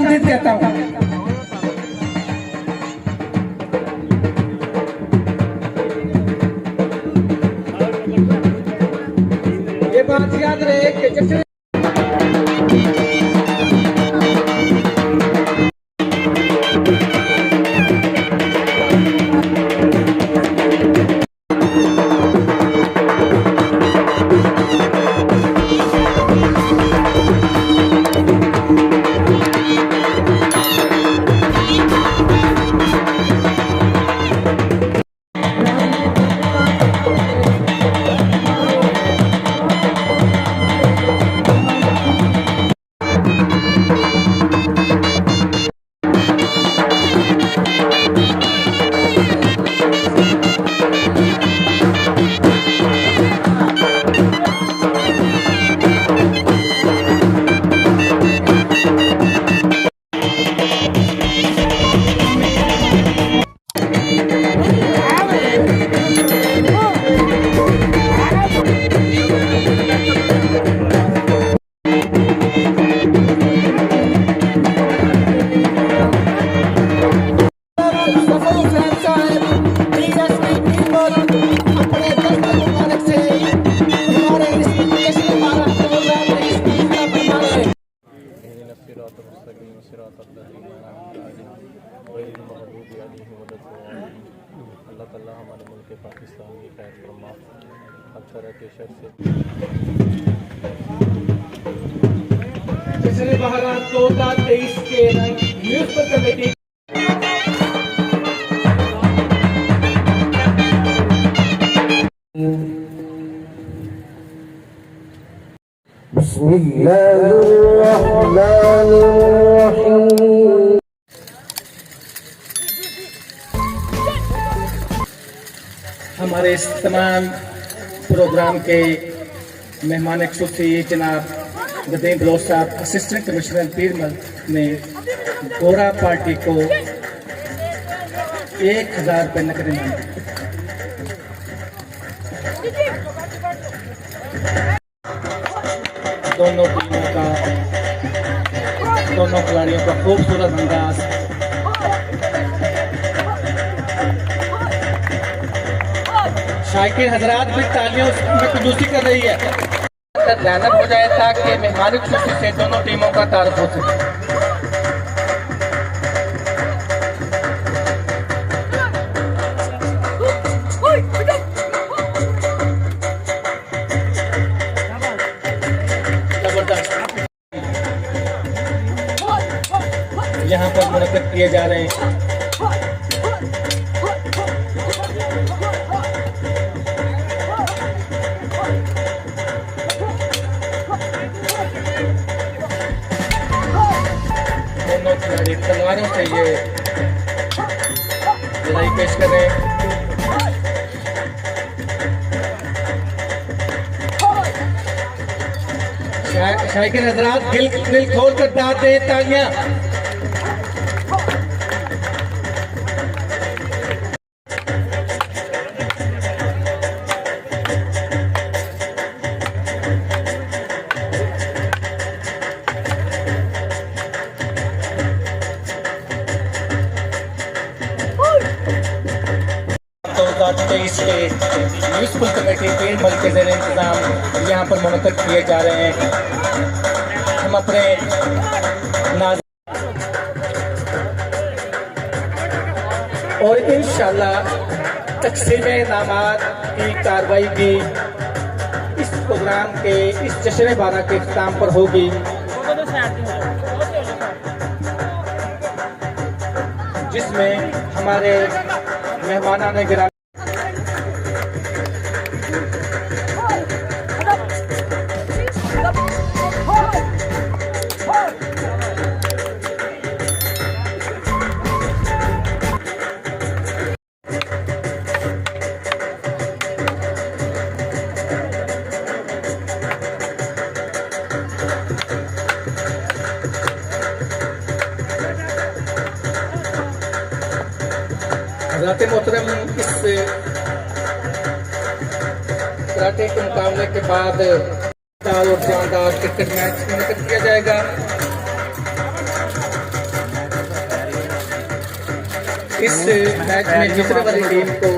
आमंत्रित करता हूँ। ये बात याद रहे कि जश्न अल्लाह ताला हमारे मुल्क पाकिस्तान की खैर फरमा, हर तरह के शर से। जश्न बहरात 2023 के म्यूनिसिपल कमेटी बिस्मिल्लाहिर्रहमानिर्रहीम। हमारे इस तमाम प्रोग्राम के मेहमान खुसूसी जनाब नदीम बलोच साहब असिस्टेंट कमिश्नर पीरमल ने गोरा पार्टी को 1000 रुपये नकदी मांगी। दोनों टीमों का, दोनों खिलाड़ियों का खूबसूरत अंदाज। शायकीन हजरात भी तालियों में कंजूसी कर रही है, लाइनअप हो जाए ताकि मेहमान खुशी से दोनों टीमों का तारुफ हो सके। यहाँ पर मुनक्किद किए जा रहे हैं दोनों खिलाड़ी तलवारों से ये लड़ाई पेश कर रहे हैं। शायकीन हजरात दिल खोल कर दाद दे तालियां। म्यूनिसिपल कमेटी पीरमल के ज़ेर इंतज़ाम यहाँ पर मुनक़्क़िद किए जा रहे हैं। हम अपने और इंशाअल्लाह तक़सीम इनामात की कार्रवाई भी इस प्रोग्राम के, इस जश्न बारह के इख्तिताम पर होगी, जिसमें हमारे मेहमानान गिरामी हज़रात मोहतरम, इस कराटे के मुकाबले के बाद और जानदार क्रिकेट मैच मुनक़्क़िद किया जाएगा। इस मैच में जीतने वाली टीम को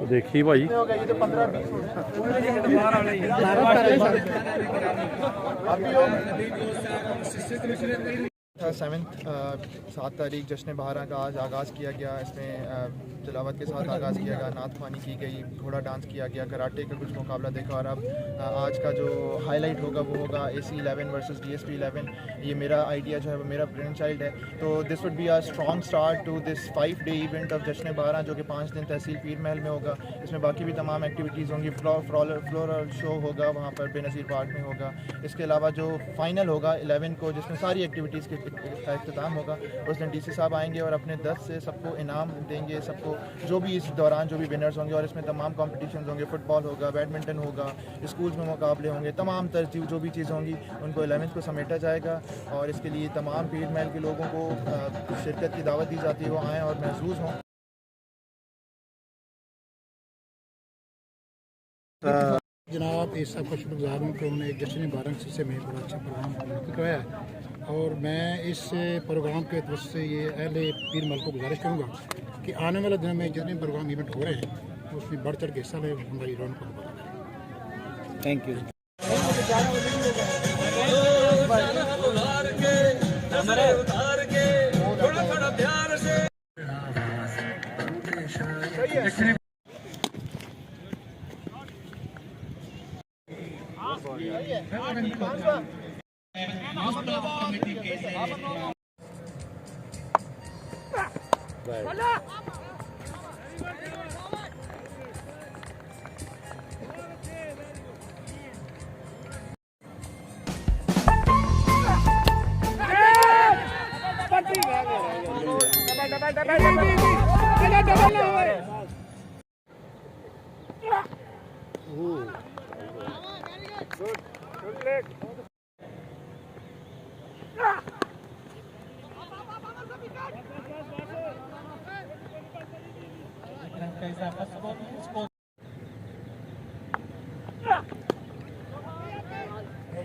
देखिए भाई था 7 तारीख जश्न बहारा का आज आगाज़ किया गया। इसमें तिलावत के साथ आगाज़ किया गया, नात ख्वानी की गई, घोड़ा डांस किया गया, कराटे का कुछ मुकाबला देखा। और अब आज का जो हाईलाइट होगा वो होगा AC11 वर्सेस DSP 11। ये मेरा आइडिया जो है वो मेरा ब्रेन चाइल्ड है। तो this would be a strong start to this 5-day event ऑफ जश्न बहारा, जो कि 5 दिन तहसील पीर महल में होगा। इसमें बाकी भी तमाम एक्टिविटीज़ होंगी, फ्लोरल शो होगा वहाँ पर बेनज़ीर पार्क में होगा। इसके अलावा जो फाइनल होगा 11 को, जिसमें सारी एक्टिविटीज़ का इख्तिताम होगा, उस दिन DC साहब आएंगे और अपने 10 से सबको इनाम देंगे, सबको जो भी इस दौरान जो भी विनर्स होंगे। और इसमें तमाम कॉम्पिटिशन होंगे, फुटबॉल होगा, बैडमिंटन होगा, स्कूल्स में मुकाबले होंगे, तमाम तरजीह जो भी चीज़ होंगी उनको 11 को समेटा जाएगा। और इसके लिए तमाम पीर महल के लोगों को शिरकत की दावत दी जाती है, वो आएँ और महसूस हों। जनाब इस सबका शुक्रगुजार हूँ कि उन्होंने जश्न बारह से में बड़ा अच्छा प्रोग्राम करवाया है। और मैं इस प्रोग्राम के तरफ से ये अहले पीर मल को गुजारिश करूँगा कि आने वाले दिनों में जितने प्रोग्राम इवेंट हो रहे हैं उसमें बढ़ चढ़ के हिस्सा लें, हमारी रौनक को बढ़ाएं। Thank you.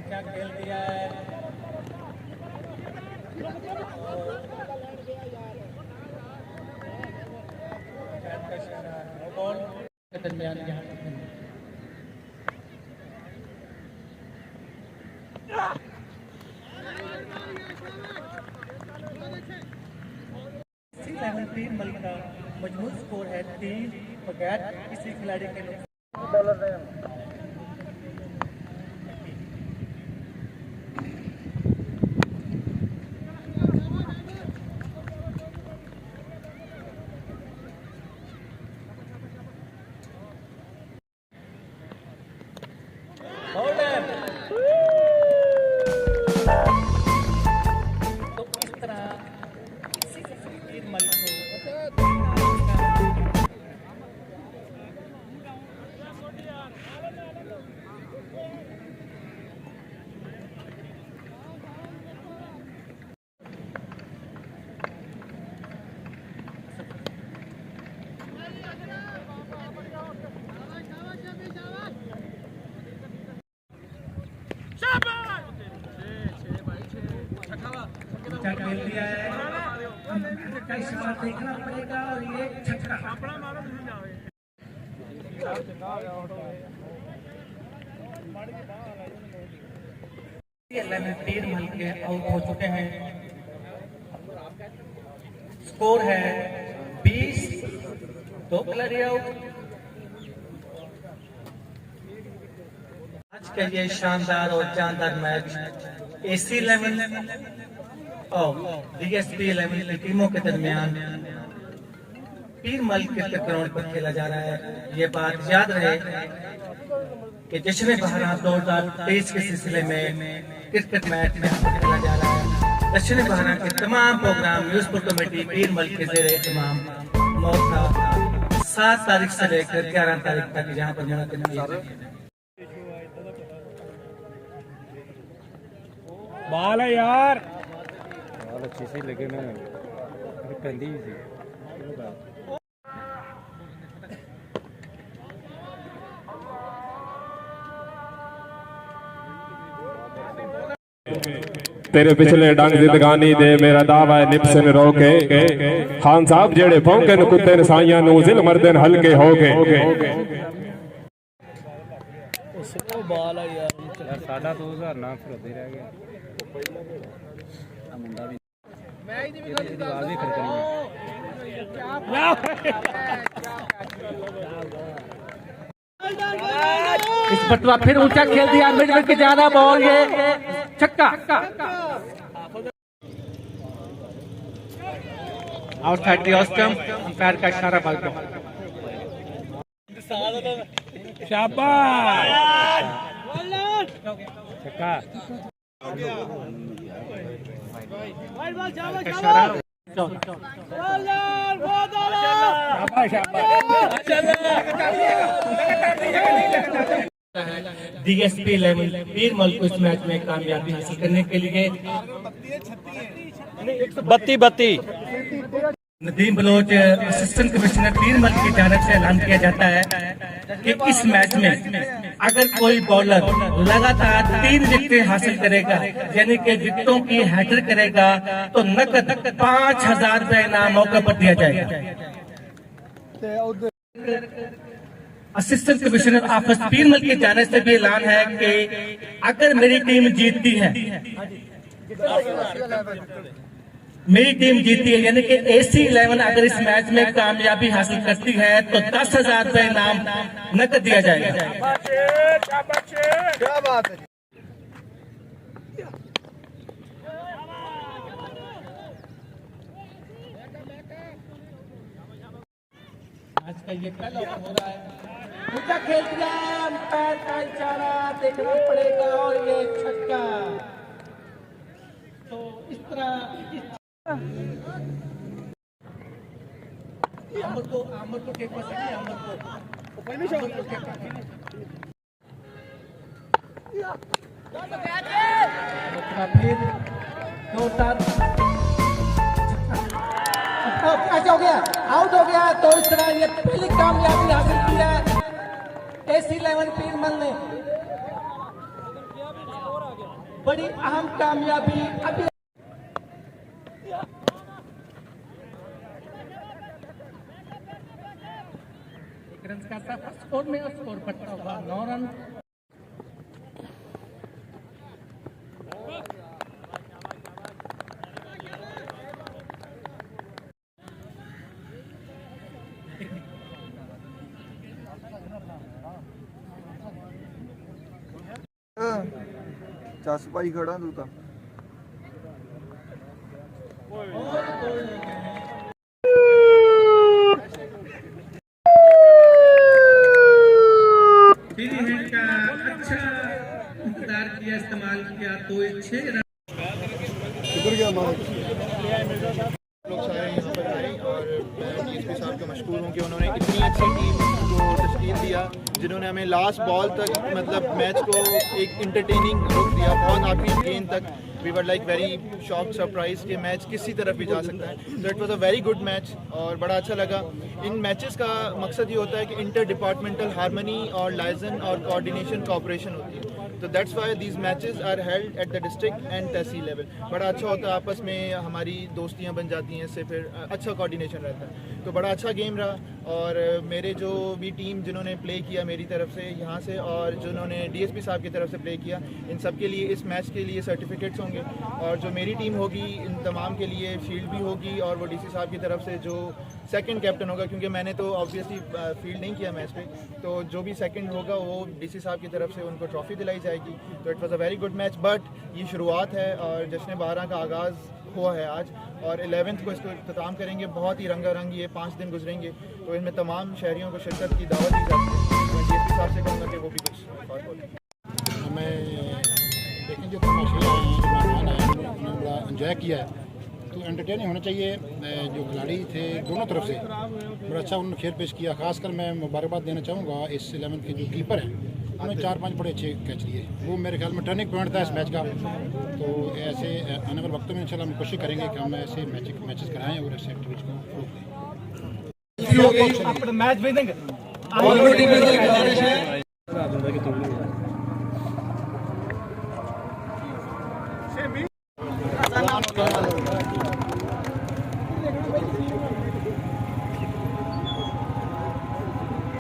क्या खेल दिया है दरमियान यहाँ मल का मजमूई स्कोर है 3 बगैर किसी खिलाड़ी के खेल दिया है। कई सवाल देखना पड़ेगा और ये छक्का पीर मल के आउट हो चुके हैं। स्कोर है 20, 2 खिलाड़ी आउट। आज का ये शानदार और जानदार मैच AC11 और DSP11 की टीमों के दरमियान पीरमल क्रिकेट ग्राउंड पर खेला जा रहा है। ये बात याद रहे कि जश्न बहरान 2023 के सिलसिले में क्रिकेट मैच में खेला जा रहा है। जश्न बहरान के तमाम प्रोग्राम म्यूनिसिपल कमेटी पीरमल के जेर एहतमाम मौका 7 तारीख से लेकर 11 तारीख तक यहाँ पर मुनक़िद किया जाएगा। बाल है यार, बाल अच्छी सी लगे ना, कंदी सी। तेरे पिछले डंग जिंदगानी दे मेरा दावा है निपसन रोके खान साहब जेड़े भौंके न कुत्ते न साइयां नु जिल मर्दन हल्के हो गए। बाल है यार, यार साढ़ा 2000 ना फिर उधर रह गया मुंडा भी आवाज भी खड़कनी इस बटवा फिर ऊंचा खेल दिया, मिडविकेट की ज्यादा बॉल, ये छक्का। Outside the off stump, umpire का इशारा बॉल को। शाबाश, छक्का। DSP11 पीरमल को इस मैच में कामयाबी हासिल करने के लिए 32 नदीम बलोच असिस्टेंट कमिश्नर पीरमल की जानिब से ऐलान किया जाता है कि इस मैच में अगर कोई बॉलर लगातार 3 विकेटें हासिल करेगा, यानी कि विकेटों की हैट्रिक करेगा, तो नकद 5000 रुपए इनाम मौके पर दिया जाएगा। असिस्टेंट कमिश्नर ऑफिस पीरमल की जानिब से भी ऐलान है कि अगर मेरी टीम जीतती है, यानी कि AC11 अगर इस मैच में कामयाबी हासिल करती है तो 10,000 रुपए इनाम नकद दिया जाएगा। क्या बात है। आज का ये पहला ओवर हो रहा है, ऊंचा खेल दिया, अंपायर का इशारा देखना पड़ेगा और ये छक्का। तो इस तरह आमर को टेक पास है, आमर को पहले शॉट को टेक पास फिर 2-7 कैसे हो गया, आउट हो गया। तो इस तरह ये पहली कामयाबी हासिल की है AC11 पीरमल ने, बड़ी अहम कामयाबी। अभी रन का स्कोर में स्कोर बढ़ता हुआ 9 रन। चस भाई खड़ा तू तो का अच्छा इंतजार किया, इस्तेमाल किया, तो 6 रन। लोग सारे यहाँ पर आए और मैं DSP साहब का मशकूर हूँ कि उन्होंने इतनी अच्छी टीम को तश्कील दिया, जिन्होंने हमें लास्ट बॉल तक मतलब मैच को एक इंटरटेनिंग लुक दिया, बहुत आखिरी गेंद तक। We were like very shock surprise कि मैच किसी तरफ भी जा सकता है। तो it was a very good match और बड़ा अच्छा लगा। इन मैचेस का मकसद ये होता है कि इंटर डिपार्टमेंटल हारमनी और लाइजन और कोऑर्डिनेशन कोऑपरेशन होती है। तो that's why these matches are held at the district and tehsil level. बड़ा अच्छा होता है, आपस में हमारी दोस्तियाँ बन जाती हैं, इससे फिर अच्छा कोऑर्डिनेशन रहता है। तो बड़ा अच्छा गेम रहा और मेरे जो भी टीम जिन्होंने प्ले किया मेरी तरफ से यहाँ से और जिन्होंने DSP साहब की तरफ से प्ले किया, इन सब के लिए इस मैच के लिए सर्टिफिकेट्स होंगे और जो मेरी टीम होगी इन तमाम के लिए शील्ड भी होगी और वो DC साहब की तरफ से जो सेकंड कैप्टन होगा, क्योंकि मैंने तो ऑब्वियसली फील्ड नहीं किया मैच पे, तो जो भी सेकंड होगा वो डीसी साहब की तरफ से उनको ट्रॉफी दिलाई जाएगी। तो it was a very good match, but ये शुरुआत है और जश्न 12 का आगाज़ हुआ है आज, और 11th को इसको इख्तिताम करेंगे। बहुत ही रंगारंग ये 5 दिन गुजरेंगे, तो इनमें तमाम शहरियों को शिरकत की दावत दी जाती है। तो डीएसपी साहब से कहूँगा कि वो भी कुछ और बोलें। हमें लेकिन जो तमाशे आए हैं, जो मेहमान आए हैं, उन्होंने बड़ा एंजॉय किया है, तो एंटरटेनिंग होना चाहिए। जो खिलाड़ी थे दोनों तरफ से बड़ा अच्छा उन्होंने खेल पेश किया। खासकर मैं मुबारकबाद देना चाहूँगा इस 11th के जो कीपर हैं, उन्होंने 4-5 बड़े अच्छे कैच लिए। वो मेरे ख्याल में टर्निंग पॉइंट था इस मैच का। तो ऐसे आने वाले वक्तों में इंशाल्लाह हम कोशिश करेंगे कि हम ऐसे मैचेस कराएँ और ऐसे एक्टिविटीज़ को फरोग दें। अपना मैच भी देंगे।